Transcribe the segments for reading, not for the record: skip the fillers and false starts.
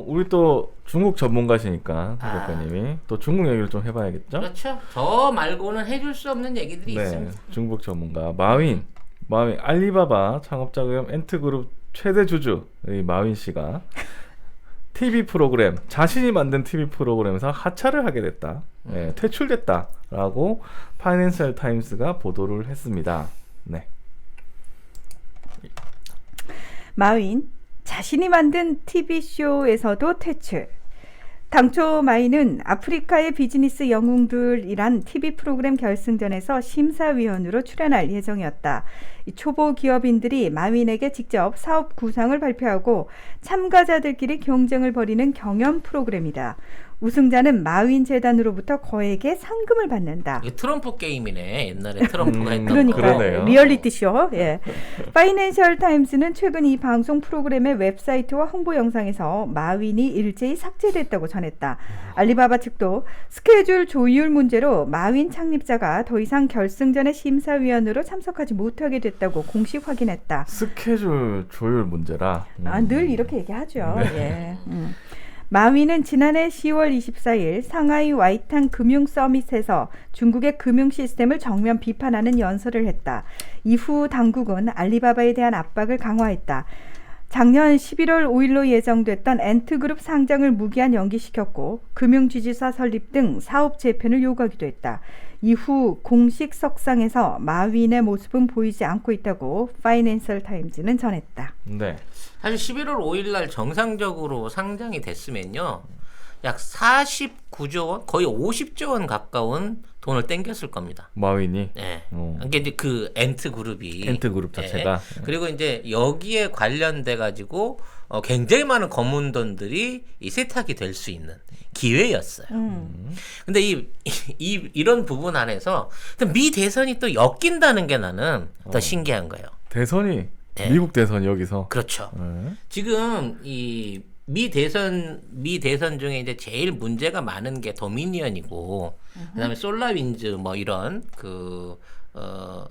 우리 또 중국 전문가시니까 작가님이 또 중국 얘기를 좀 해봐야겠죠? 그렇죠. 저 말고는 해줄 수 없는 얘기들이 네, 있습니다. 중국 전문가 마윈 알리바바 창업자 겸 엔트그룹 최대 주주 이 마윈 씨가 TV 프로그램 자신이 만든 TV 프로그램에서 하차를 하게 됐다, 네, 퇴출됐다라고 파이낸셜 타임스가 보도를 했습니다. 네. 마윈 자신이 만든 TV쇼에서도 퇴출. 당초 마윈은 아프리카의 비즈니스 영웅들이란 TV 프로그램 결승전에서 심사위원으로 출연할 예정이었다. 이 초보 기업인들이 마윈에게 직접 사업 구상을 발표하고 참가자들끼리 경쟁을 벌이는 경연 프로그램이다. 우승자는 마윈 재단으로부터 거액의 상금을 받는다. 이게 트럼프 게임이네. 옛날에 트럼프가 했던 그러니까 거. 그러네요. 리얼리티 쇼. 예. 파이낸셜 타임스는 최근 이 방송 프로그램의 웹사이트와 홍보 영상에서 마윈이 일제히 삭제됐다고 전했다. 알리바바 측도 스케줄 조율 문제로 마윈 창립자가 더 이상 결승전의 심사위원으로 참석하지 못하게 됐다고 공식 확인했다. 스케줄 조율 문제라. 늘 이렇게 얘기하죠. 예. 마윈은 지난해 10월 24일 상하이 와이탄 금융 서밋에서 중국의 금융 시스템을 정면 비판하는 연설을 했다. 이후 당국은 알리바바에 대한 압박을 강화했다. 작년 11월 5일로 예정됐던 엔트그룹 상장을 무기한 연기시켰고 금융지주사 설립 등 사업 재편을 요구하기도 했다. 이후 공식 석상에서 마윈의 모습은 보이지 않고 있다고 파이낸셜 타임즈는 전했다. 네. 사실 11월 5일 날 정상적으로 상장이 됐으면요. 약 49조 원, 거의 50조 원 가까운 돈을 땡겼을 겁니다. 마윈이. 네. 그게 이제 그 엔트 그룹이. 엔트 그룹 자체가. 네. 그리고 이제 여기에 관련돼 가지고 굉장히 많은 검은 돈들이 이 세탁이 될 수 있는 기회였어요. 근데 이런 부분 안에서 미 대선이 또 엮인다는 게 나는 더 신기한 거예요. 대선이 네. 미국 대선이 여기서. 그렇죠. 지금 이 미 대선 중에 이제 제일 문제가 많은 게 도미니언이고, 그다음에 솔라윈즈 뭐 이런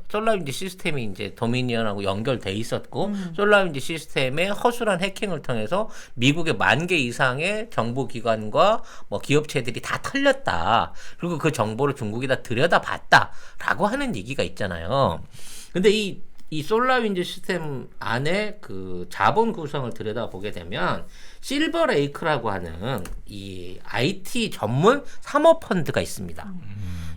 솔라윈즈 시스템이 이제 도미니언하고 연결돼 있었고, 솔라윈즈 시스템의 허술한 해킹을 통해서 미국의 10,000개 이상의 정보기관과 뭐 기업체들이 다 털렸다. 그리고 그 정보를 중국이 다 들여다봤다라고 하는 얘기가 있잖아요. 근데 이 솔라윈즈 시스템 안에 그 자본 구성을 들여다보게 되면 실버레이크라고 하는 이 IT 전문 사모펀드가 있습니다.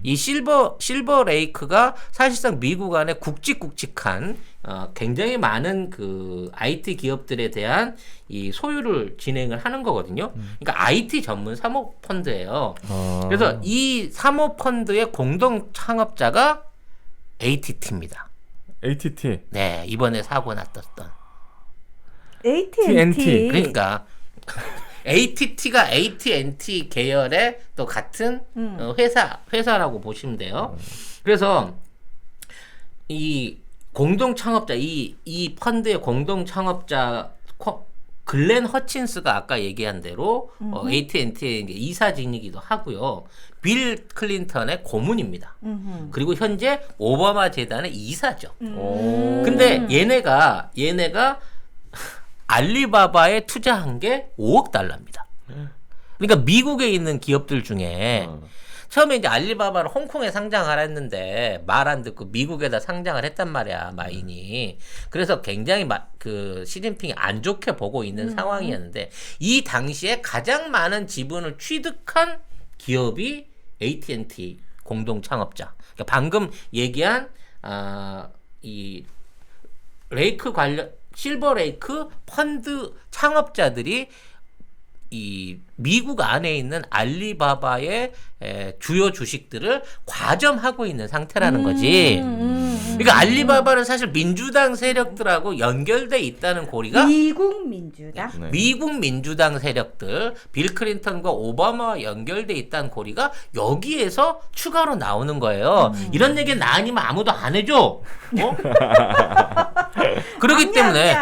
이 실버레이크가 사실상 미국 안에 굵직굵직한 굉장히 많은 그 IT 기업들에 대한 이 소유를 진행을 하는 거거든요. 그러니까 IT 전문 사모펀드예요. 그래서 이 사모펀드의 공동 창업자가 ATT입니다. ATT. 네, 이번에 사고 났었던 AT&T. 그러니까 ATT가 AT&T 계열의 또 같은 회사라고 보시면 돼요. 그래서 이 공동 창업자 이 펀드의 공동 창업자 글렌 허친스가 아까 얘기한 대로 AT&T의 이사진이기도 하고요. 빌 클린턴의 고문입니다. 그리고 현재 오바마 재단의 이사죠. 근데 얘네가 알리바바에 투자한 게 5억 달러입니다. 그러니까 미국에 있는 기업들 중에 처음에 이제 알리바바를 홍콩에 상장하라 했는데 말 안 듣고 미국에다 상장을 했단 말이야, 마윈이. 그래서 굉장히 그 시진핑이 안 좋게 보고 있는 상황이었는데 이 당시에 가장 많은 지분을 취득한 기업이 AT&T 공동 창업자. 그러니까 방금 얘기한 이 레이크 관련 실버레이크 펀드 창업자들이 이 미국 안에 있는 알리바바의 주요 주식들을 과점하고 있는 상태라는 거지. 그러니까 알리바바는 사실 민주당 세력들하고 연결돼 있다는 고리가 미국 민주당. 네. 미국 민주당 세력들, 빌 클린턴과 오바마와 연결돼 있다는 고리가 여기에서 추가로 나오는 거예요. 이런 얘기 나 아니면 아무도 안 해줘. 그렇기 때문에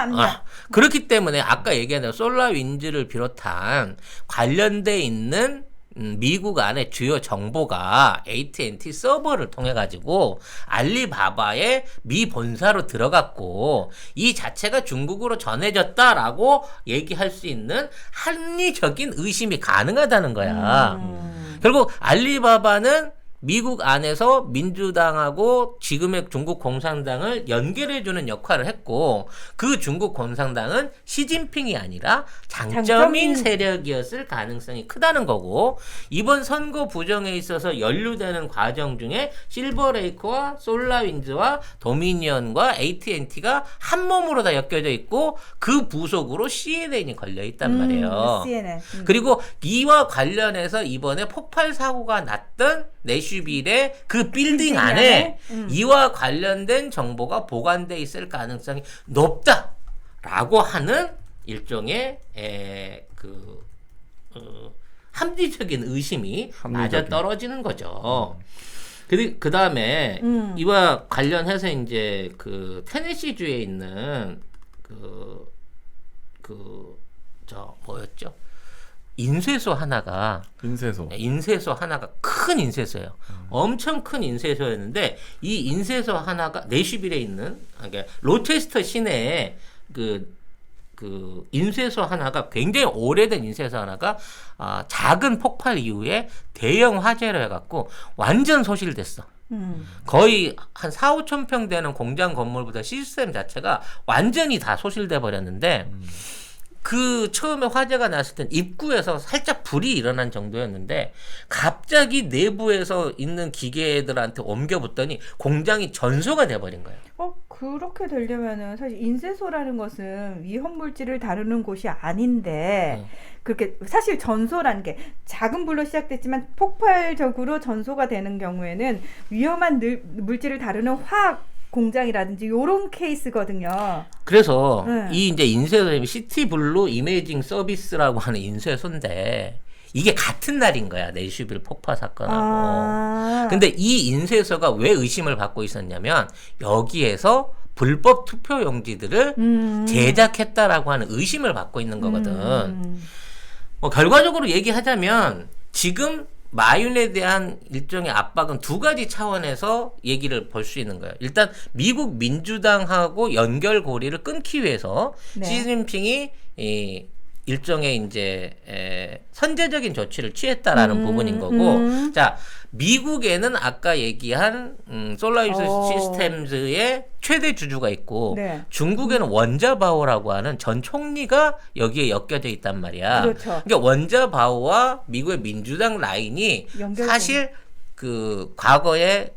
그렇기 때문에 아까 얘기한 대로 솔라윈즈를 비롯한 관련돼 있는 미국 안에 주요 정보가 AT&T 서버를 통해 가지고 알리바바의 미 본사로 들어갔고 이 자체가 중국으로 전해졌다라고 얘기할 수 있는 합리적인 의심이 가능하다는 거야. 결국 알리바바는 미국 안에서 민주당하고 지금의 중국 공산당을 연결해주는 역할을 했고 그 중국 공산당은 시진핑이 아니라 장점인 세력이었을 가능성이 크다는 거고 이번 선거 부정에 있어서 연루되는 과정 중에 실버레이크와 솔라윈즈와 도미니언과 AT&T가 한 몸으로 다 엮여져 있고 그 부속으로 CNN이 걸려 있단 말이에요. CNN. 그리고 이와 관련해서 이번에 폭발 사고가 났던 내슈빌의 그 빌딩 안에 이와 관련된 정보가 보관돼 있을 가능성이 높다라고 하는 일종의 합리적인 의심이 맞아 떨어지는 거죠. 그 다음에 이와 관련해서 이제 그 테네시주에 있는 뭐였죠? 인쇄소 하나가 큰 인쇄소예요. 엄청 큰 인쇄소였는데 이 인쇄소 하나가 내슈빌에 있는 그러니까 로체스터 시내에 그 인쇄소 하나가 굉장히 오래된 인쇄소 하나가 작은 폭발 이후에 대형 화재로 해갖고 완전 소실됐어. 거의 한 4, 5천 평 되는 공장 건물보다 시스템 자체가 완전히 다 소실돼 버렸는데 그 처음에 화재가 났을 땐 입구에서 살짝 불이 일어난 정도였는데 갑자기 내부에서 있는 기계들한테 옮겨붙더니 공장이 전소가 돼버린 거예요. 그렇게 되려면은 사실 인쇄소라는 것은 위험 물질을 다루는 곳이 아닌데 그렇게 사실 전소라는 게 작은 불로 시작됐지만 폭발적으로 전소가 되는 경우에는 위험한 물질을 다루는 화학 공장이라든지 요런 케이스거든요. 그래서 이 이제 인쇄소 시티블루 이메이징 서비스라고 하는 인쇄소인데 이게 같은 날인 거야. 내슈빌 폭파 사건하고. 근데 이 인쇄소가 왜 의심을 받고 있었냐면 여기에서 불법 투표 용지들을 제작했다라고 하는 의심을 받고 있는 거거든. 뭐 결과적으로 얘기하자면 지금 마윤에 대한 일종의 압박은 두 가지 차원에서 얘기를 볼 수 있는 거예요. 일단 미국 민주당하고 연결고리를 끊기 위해서 시진핑이 일종의 이제 선제적인 조치를 취했다라는 부분인 거고, 자 미국에는 아까 얘기한 솔라유스 시스템즈의 최대 주주가 있고 중국에는 원자바오라고 하는 전 총리가 여기에 엮여져 있단 말이야. 그렇죠. 그러니까 원자바오와 미국의 민주당 라인이 사실 그 과거에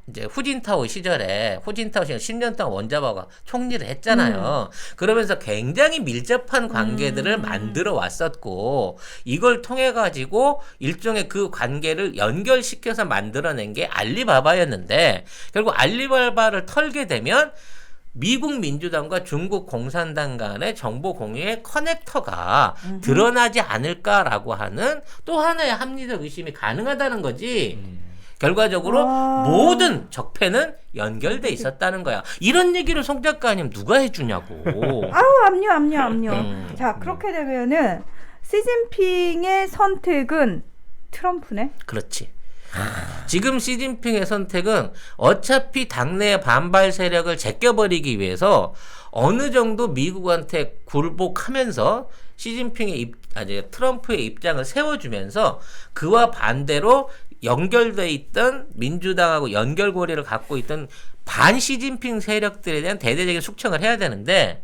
이제 후진타오 시절에 10년 동안 원자바오가 총리를 했잖아요. 그러면서 굉장히 밀접한 관계들을 만들어 왔었고 이걸 통해 가지고 일종의 그 관계를 연결시켜서 만들어낸 게 알리바바였는데 결국 알리바바를 털게 되면 미국 민주당과 중국 공산당 간의 정보 공유의 커넥터가 드러나지 않을까라고 하는 또 하나의 합리적 의심이 가능하다는 거지. 결과적으로 모든 적폐는 연결돼 있었다는 거야. 이런 얘기를 송 작가님 누가 해주냐고. 압류. 자, 그렇게 되면은 시진핑의 선택은 트럼프네? 그렇지. 지금 시진핑의 선택은 어차피 당내의 반발 세력을 제껴버리기 위해서 어느 정도 미국한테 굴복하면서 시진핑의 트럼프의 입장을 세워주면서 그와 반대로 연결돼 있던 민주당하고 연결고리를 갖고 있던 반 시진핑 세력들에 대한 대대적인 숙청을 해야 되는데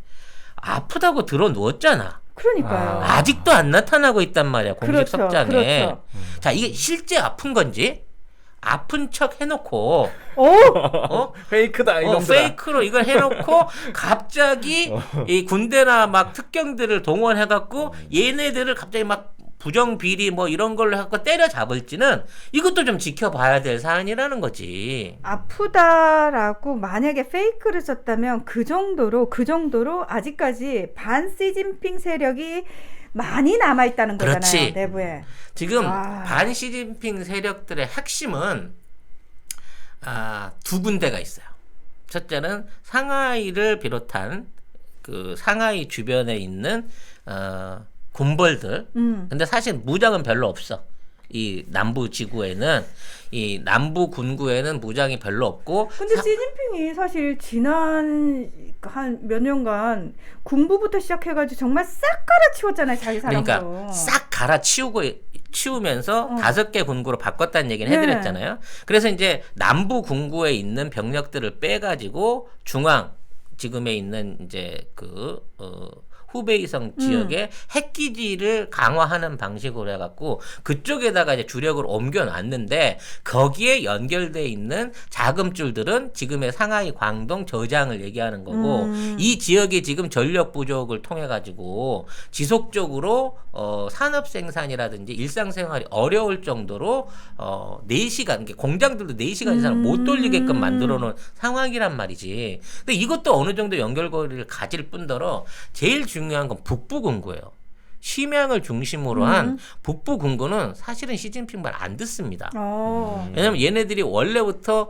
아프다고 들어 누웠잖아. 그러니까요. 아직도 안 나타나고 있단 말이야. 공식 석장에. 그렇죠. 자, 이게 실제 아픈 건지 아픈 척 해놓고 페이크다 이놈들아. 페이크로 이걸 해놓고 갑자기 이 군대나 막 특경들을 동원해갖고 얘네들을 갑자기 막 부정비리 뭐 이런 걸로 해갖고 때려잡을지는 이것도 좀 지켜봐야 될 사안이라는 거지. 아프다라고 만약에 페이크를 썼다면 그 정도로 아직까지 반 시진핑 세력이 많이 남아있다는 거잖아요. 그렇지. 내부에. 지금 반 시진핑 세력들의 핵심은 두 군데가 있어요. 첫째는 상하이를 비롯한 그 상하이 주변에 있는 군벌들. 근데 사실 무장은 별로 없어. 이 남부 지구에는 이 남부 군구에는 무장이 별로 없고 근데 시진핑이 사실 지난 한 몇 년간 군부부터 시작해가지고 정말 싹 갈아치웠잖아요, 자기 사람도. 그러니까 싹 치우면서 5개 군구로 바꿨다는 얘기는 네. 해드렸잖아요. 그래서 이제 남부 군구에 있는 병력들을 빼가지고 중앙 지금에 있는 이제 후베이성 지역의 핵기지를 강화하는 방식으로 해갖고 그쪽에다가 이제 주력을 옮겨놨는데 거기에 연결돼 있는 자금줄들은 지금의 상하이, 광동, 저장을 얘기하는 거고 이 지역의 지금 전력 부족을 통해 가지고 지속적으로 산업 생산이라든지 일상생활이 어려울 정도로 4시간, 그러니까 공장들도 4시간 이상 못 돌리게끔 만들어 놓은 상황이란 말이지. 근데 이것도 어느 정도 연결고리를 가질 뿐더러 제일 중요한 건 북부 군구예요. 심양을 중심으로 한 북부 군구는 사실은 시진핑 말 안 듣습니다. 왜냐면 얘네들이 원래부터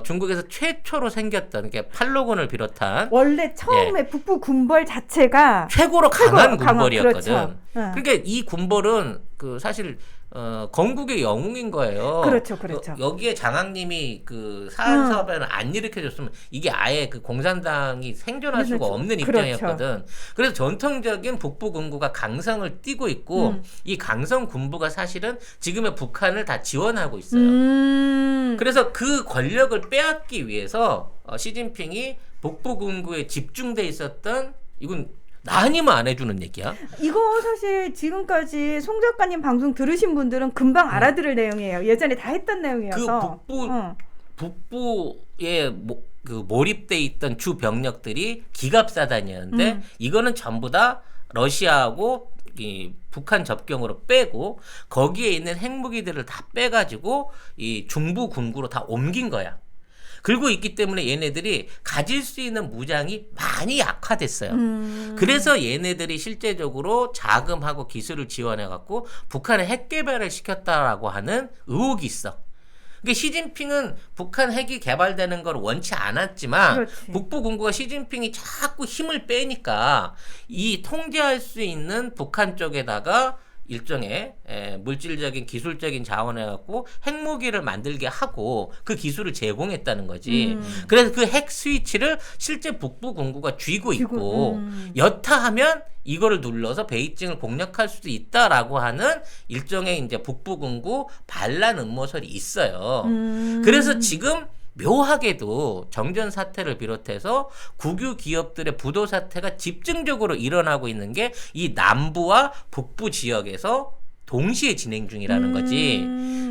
중국에서 최초로 생겼던 게 팔로군을 비롯한 원래 처음에 북부 군벌 자체가 최고로 강한 군벌이었거든. 그렇죠. 그러니까 이 군벌은 사실 건국의 영웅인 거예요. 그렇죠. 여기에 장학님이 사안 사업에는 안 일으켜줬으면 이게 아예 공산당이 생존할 수가 없는 입장이었거든. 그래서 전통적인 북부 군부가 강성을 띠고 있고 이 강성 군부가 사실은 지금의 북한을 다 지원하고 있어요. 그래서 그 권력을 빼앗기 위해서 시진핑이 북부 군부에 집중돼 있었던 이건 나 아니면 안 해주는 얘기야. 이거 사실 지금까지 송 작가님 방송 들으신 분들은 금방 알아들을 내용이에요. 예전에 다 했던 내용이어서. 북부에 몰입돼 있던 주 병력들이 기갑사단이었는데 이거는 전부 다 러시아하고 이 북한 접경으로 빼고 거기에 있는 핵무기들을 다 빼가지고 이 중부 군구로 다 옮긴 거야. 그리고 있기 때문에 얘네들이 가질 수 있는 무장이 많이 약화됐어요. 그래서 얘네들이 실제적으로 자금하고 기술을 지원해갖고 북한의 핵 개발을 시켰다라고 하는 의혹이 있어. 그러니까 시진핑은 북한 핵이 개발되는 걸 원치 않았지만 그렇지. 북부 군구가 시진핑이 자꾸 힘을 빼니까 이 통제할 수 있는 북한 쪽에다가 일종의 물질적인 기술적인 자원을 갖고 핵무기를 만들게 하고 그 기술을 제공했다는 거지. 그래서 그 핵 스위치를 실제 북부 군구가 쥐고 있고 여타하면 이거를 눌러서 베이징을 공략할 수도 있다라고 하는 일종의 이제 북부 군구 반란 음모설이 있어요. 그래서 지금 묘하게도 정전 사태를 비롯해서 국유 기업들의 부도 사태가 집중적으로 일어나고 있는 게 이 남부와 북부 지역에서 동시에 진행 중이라는 거지.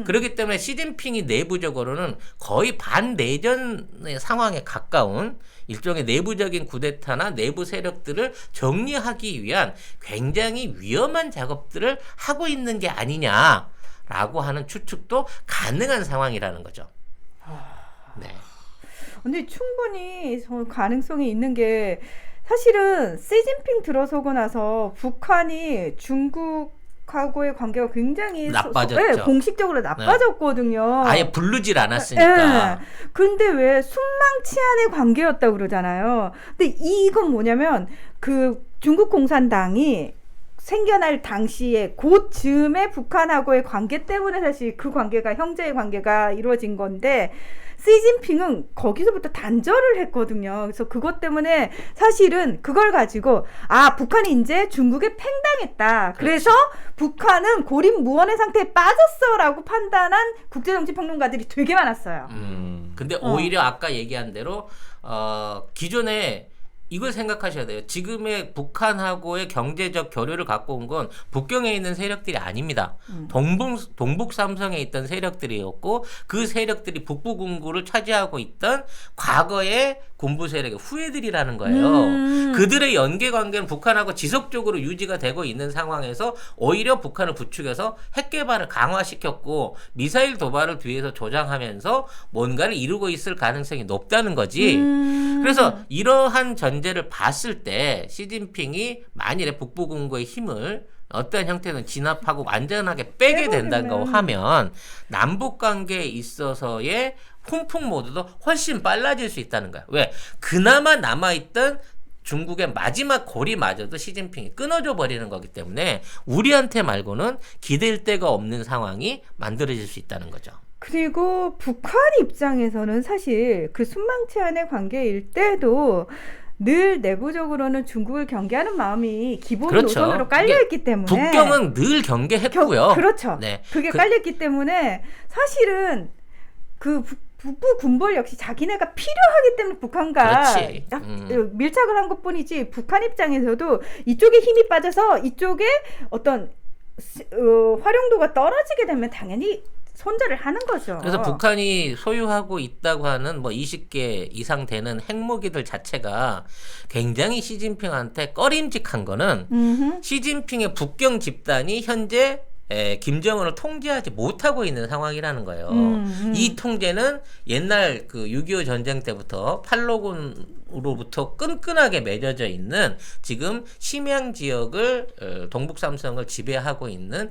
그렇기 때문에 시진핑이 내부적으로는 거의 반내전의 상황에 가까운 일종의 내부적인 쿠데타나 내부 세력들을 정리하기 위한 굉장히 위험한 작업들을 하고 있는 게 아니냐라고 하는 추측도 가능한 상황이라는 거죠. 네. 근데 충분히 가능성이 있는 게 사실은 시진핑 들어서고 나서 북한이 중국하고의 관계가 굉장히 나빠졌죠. 공식적으로 나빠졌거든요. 아예 부르질 않았으니까. 근데 왜 순망치 않의 관계였다고 그러잖아요. 근데 이건 뭐냐면 중국 공산당이 생겨날 당시에 곧 즈음에 북한하고의 관계 때문에 사실 그 관계가 형제의 관계가 이루어진 건데 시진핑은 거기서부터 단절을 했거든요. 그래서 그것 때문에 사실은 그걸 가지고 북한이 이제 중국에 팽당했다. 그래서 북한은 고립무원의 상태에 빠졌어라고 판단한 국제정치평론가들이 되게 많았어요. 근데 오히려 아까 얘기한 대로 기존에 이걸 생각하셔야 돼요. 지금의 북한하고의 경제적 교류를 갖고 온 건 북경에 있는 세력들이 아닙니다. 동북 삼성에 있던 세력들이었고 그 세력들이 북부 군구를 차지하고 있던 과거의 군부 세력의 후예들이라는 거예요. 그들의 연계 관계는 북한하고 지속적으로 유지가 되고 있는 상황에서 오히려 북한을 부추겨서 핵 개발을 강화시켰고 미사일 도발을 뒤에서 조장하면서 뭔가를 이루고 있을 가능성이 높다는 거지. 그래서 이러한 전제를 봤을 때 시진핑이 만일에 북부 군구의 힘을 어떤 형태는 진압하고 완전하게 빼게 된다고 하면 남북 관계에 있어서의 훈풍 모드도 훨씬 빨라질 수 있다는 거야. 왜? 그나마 남아있던 중국의 마지막 고리마저도 시진핑이 끊어줘 버리는 거기 때문에 우리한테 말고는 기댈 데가 없는 상황이 만들어질 수 있다는 거죠. 그리고 북한 입장에서는 사실 그 순망치 않은 관계일 때도 늘 내부적으로는 중국을 경계하는 마음이 기본 그렇죠. 노선으로 깔려있기 때문에 북경은 늘 경계했고요. 그렇죠. 네. 그게 깔려있기 때문에 사실은 그 북부 군벌 역시 자기네가 필요하기 때문에 북한과 그렇지. 밀착을 한 것뿐이지 북한 입장에서도 이쪽에 힘이 빠져서 이쪽에 어떤 활용도가 떨어지게 되면 당연히 손절을 하는 거죠. 그래서 북한이 소유하고 있다고 하는 뭐 20개 이상 되는 핵무기들 자체가 굉장히 시진핑한테 꺼림직한 거는 시진핑의 북경 집단이 현재 김정은을 통제하지 못하고 있는 상황이라는 거예요. 이 통제는 옛날 그 6.25 전쟁 때부터 팔로군으로부터 끈끈하게 맺어져 있는 지금 심양 지역을 동북 삼성을 지배하고 있는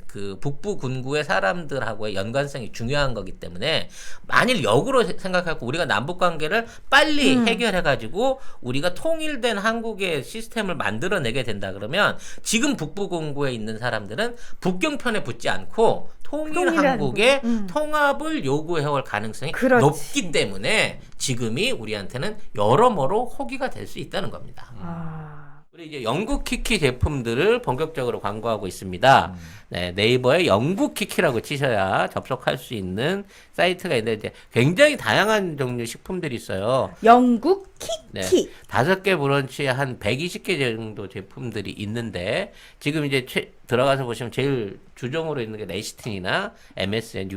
그 북부 군구의 사람들하고의 연관성이 중요한 거기 때문에 만일 역으로 생각하고 우리가 남북 관계를 빨리 해결해가지고 우리가 통일된 한국의 시스템을 만들어내게 된다 그러면 지금 북부 군구에 있는 사람들은 북경편에 붙지 않고 통일 한국의 통합을 요구해올 가능성이 그렇지. 높기 때문에 지금이 우리한테는 여러모로 호기가 될 수 있다는 겁니다. 우리 이제 영국 키키 제품들을 본격적으로 광고하고 있습니다. 네, 네이버에 영국 키키라고 치셔야 접속할 수 있는 사이트가 있는데 이제 굉장히 다양한 종류 식품들이 있어요. 영국 키키. 네, 5개 브런치에 한 120개 정도 제품들이 있는데 지금 이제 들어가서 보시면 제일 주종으로 있는 게 레시틴이나 MSN,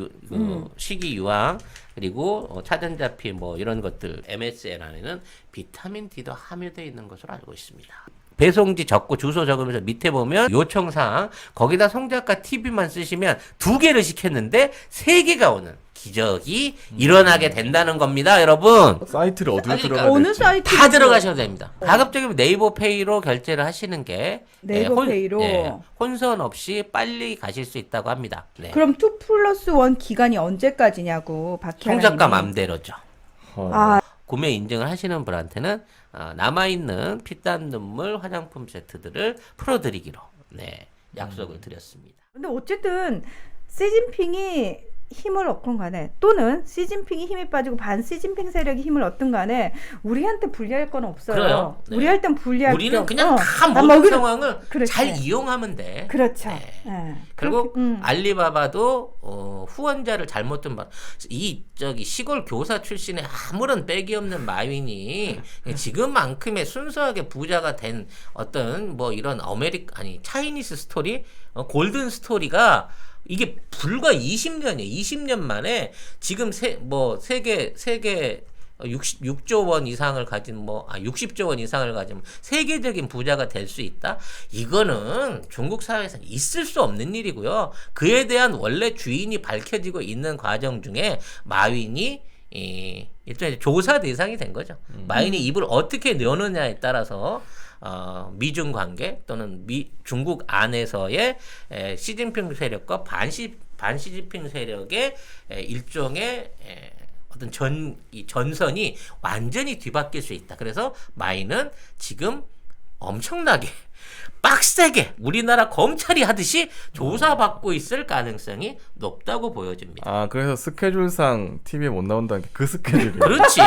식이유황 그리고 차전자피 뭐 이런 것들 MSN 안에는 비타민 D도 함유되어 있는 것으로 알고 있습니다. 배송지 적고 주소 적으면서 밑에 보면 요청사항 거기다 송작가 TV만 쓰시면 2개를 시켰는데 3개가 오는 기적이 일어나게 된다는 겁니다, 여러분. 사이트를 어디로 그러니까 들어가야 어느 될지. 사이트 다 들어가셔도 됩니다. 가급적이면 네이버페이로 결제를 하시는 게 네이버페이로 혼선 없이 빨리 가실 수 있다고 합니다. 네. 그럼 2+1 기간이 언제까지냐고 박혜라님이. 송작가 맘대로죠. 아, 구매 인증을 하시는 분한테는 남아있는 피땀 눈물 화장품 세트들을 풀어드리기로 약속을 드렸습니다. 근데 어쨌든 시진핑이 힘을 얻건 간에 또는 시진핑이 힘이 빠지고 반 시진핑 세력이 힘을 얻든 간에 우리한테 불리할 건 없어요. 그래요. 네. 우리한텐 불리할 우리는 게 그냥 다 다 모든 상황을 그렇지. 잘 이용하면 돼. 그렇죠. 네. 네. 결국 그렇게, 알리바바도 후원자를 잘못 든 시골 교사 출신의 아무런 빽이 없는 마윈이 지금만큼의 순수하게 부자가 된 어떤 뭐 이런 차이니스 스토리, 골든 스토리가 이게 불과 20년이에요. 20년 만에 지금 세계 60조 원 이상을 가진 60조 원 이상을 가진 세계적인 부자가 될 수 있다. 이거는 중국 사회에서는 있을 수 없는 일이고요. 그에 대한 원래 주인이 밝혀지고 있는 과정 중에 마윈이 일종의 조사 대상이 된 거죠. 마윈이 입을 어떻게 여느냐에 따라서 미중 관계 또는 중국 안에서의 시진핑 세력과 반시진핑 세력의 일종의 어떤 전선이 완전히 뒤바뀔 수 있다. 그래서 마이는 지금 엄청나게 빡세게 우리나라 검찰이 하듯이 조사받고 있을 가능성이 높다고 보여집니다. 그래서 스케줄상 TV에 못 나온다는 게 그 스케줄이에요. 그렇지.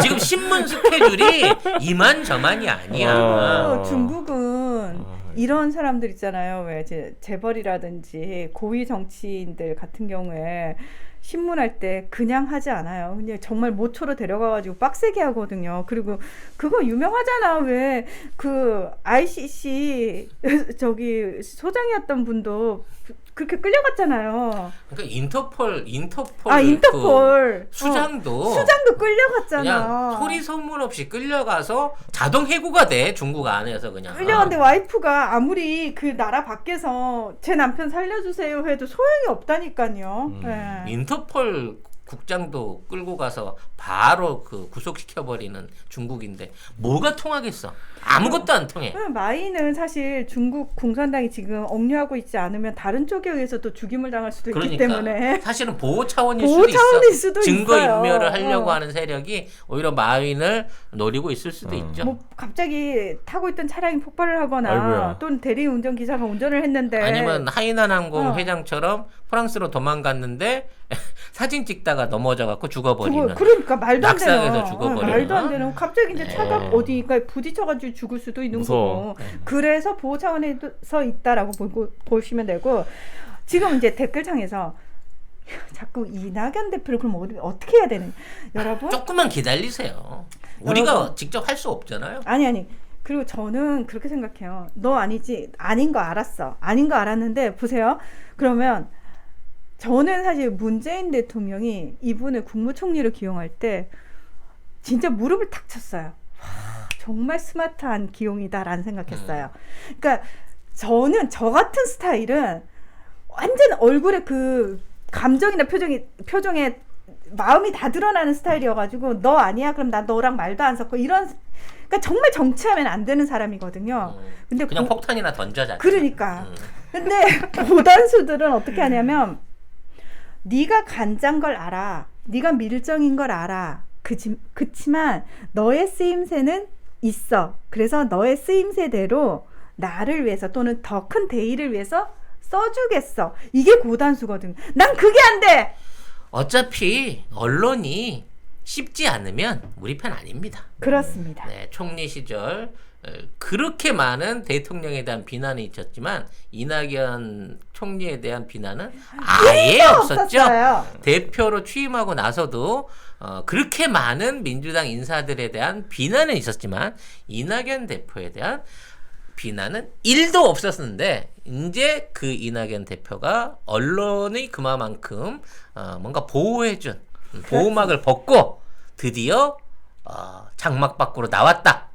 지금 신문 스케줄이 이만저만이 아니야. 중국은 이런 사람들 있잖아요. 왜 재벌이라든지 고위 정치인들 같은 경우에 신문할 때 그냥 하지 않아요. 근데 정말 모초로 데려가가지고 빡세게 하거든요. 그리고 그거 유명하잖아. 왜 그 ICC 저기 소장이었던 분도 그렇게 끌려갔잖아요. 그러니까 인터폴 인터폴 수장도 끌려갔잖아. 그냥 소리 소문 없이 끌려가서 자동 해고가 돼. 중국 안에서 그냥. 끌려갔는데 와이프가 아무리 그 나라 밖에서 제 남편 살려주세요 해도 소용이 없다니까요. 네. 인터폴 국장도 끌고 가서 바로 그 구속시켜버리는 중국인데 뭐가 통하겠어? 아무것도 안 통해. 마이는 사실 중국 공산당이 지금 억류하고 있지 않으면 다른 쪽에 의해서도 죽임을 당할 수도 있기 때문에 사실은 보호 차원일 보호 수도 차원일 있어. 수도 증거 있어요. 인멸을 하려고 하는 세력이 오히려 마윈을 노리고 있을 수도 있죠. 뭐 갑자기 타고 있던 차량이 폭발을 하거나 아이고야. 또는 대리 운전 기사가 운전을 했는데 아니면 하이난 항공 어. 회장처럼 프랑스로 도망갔는데 사진 찍다가 넘어져갖고 죽어버리는. 그러니까 말도 안 되는 낙상해서 죽어버리는. 말도 안 되는 갑자기 이제 네. 차가 어디가 부딪혀가지고 죽을 수도 있는 무서워. 거고 그래서 보호 차원에서 있다라고 보시면 되고 지금 이제 댓글창에서 자꾸 이낙연 대표를 그럼 어떻게 해야 되는 여러분? 조금만 기다리세요. 우리가 여러분. 직접 할 수 없잖아요. 아니 그리고 저는 그렇게 생각해요. 너 아니지 아닌 거 알았어. 아닌 거 알았는데 보세요. 그러면 저는 사실 문재인 대통령이 이분을 국무총리로 기용할 때 진짜 무릎을 탁 쳤어요. 와, 정말 스마트한 기용이다라는 생각했어요. 그러니까 저는 저 같은 스타일은 완전 얼굴에 그 감정이나 표정에 마음이 다 드러나는 스타일이어가지고 너 아니야? 그럼 나 너랑 말도 안 섞고 이런 그러니까 정말 정치하면 안 되는 사람이거든요. 근데 그냥 폭탄이나 던져자. 그러니까. 근데 고단수들은 어떻게 하냐면 네가 간장 걸 알아. 네가 밀정인 걸 알아. 그치만 너의 쓰임새는 있어. 그래서 너의 쓰임새대로 나를 위해서 또는 더 큰 대의를 위해서 써주겠어. 이게 고단수거든. 난 그게 안 돼. 어차피 언론이 씹지 않으면 우리 편 아닙니다. 그렇습니다. 네, 총리 시절 그렇게 많은 대통령에 대한 비난이 있었지만 이낙연 총리에 대한 비난은 아예 없었죠. 없었어요. 대표로 취임하고 나서도 그렇게 많은 민주당 인사들에 대한 비난은 있었지만 이낙연 대표에 대한 비난은 1도 없었는데 이제 그 이낙연 대표가 언론의 그만큼 뭔가 보호해준 보호막을 벗고 드디어 장막 밖으로 나왔다.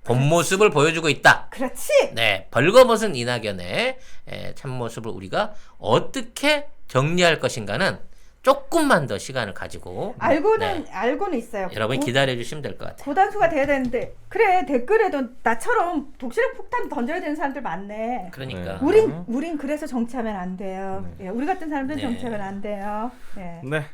본 모습을 보여주고 있다. 그렇지. 네, 벌거벗은 이낙연의 참모습을 우리가 어떻게 정리할 것인가는 조금만 더 시간을 가지고 알고는 있어요. 여러분 기다려 주시면 될 것 같아요. 고단수가 돼야 되는데 그래 댓글에도 나처럼 독실의 폭탄 던져야 되는 사람들 많네. 그러니까 우린 그래서 정치하면 안 돼요. 예, 우리 같은 사람들은 네. 정치하면 안 돼요. 예. 네.